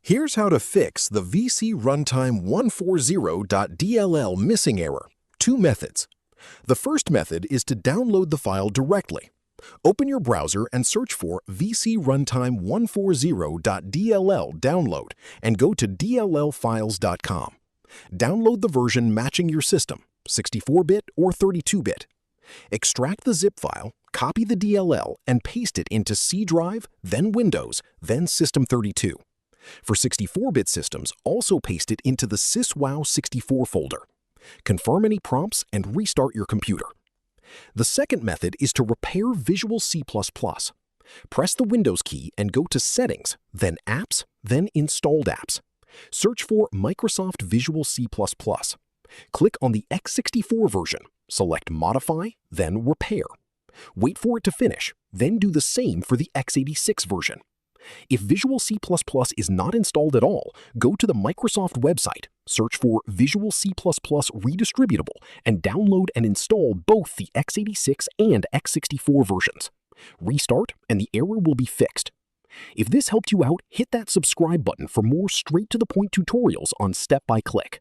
Here's how to fix the VCRUNTIME140.dll missing error. Two methods. The first method is to download the file directly. Open your browser and search for VCRUNTIME140.dll download and go to dllfiles.com. Download the version matching your system, 64-bit or 32-bit. Extract the zip file, copy the DLL, and paste it into C drive, then Windows, then System32. For 64-bit systems, also paste it into the syswow64 folder. Confirm any prompts and restart your computer. The second method is to repair Visual C++. Press the Windows key and go to Settings, then Apps, then Installed Apps. Search for Microsoft Visual C++. Click on the x64 version, select Modify, then Repair. Wait for it to finish, then do the same for the x86 version. If Visual C++ is not installed at all, go to the Microsoft website, search for Visual C++ Redistributable, and download and install both the x86 and x64 versions. Restart, and the error will be fixed. If this helped you out, hit that subscribe button for more straight-to-the-point tutorials on step-by-click.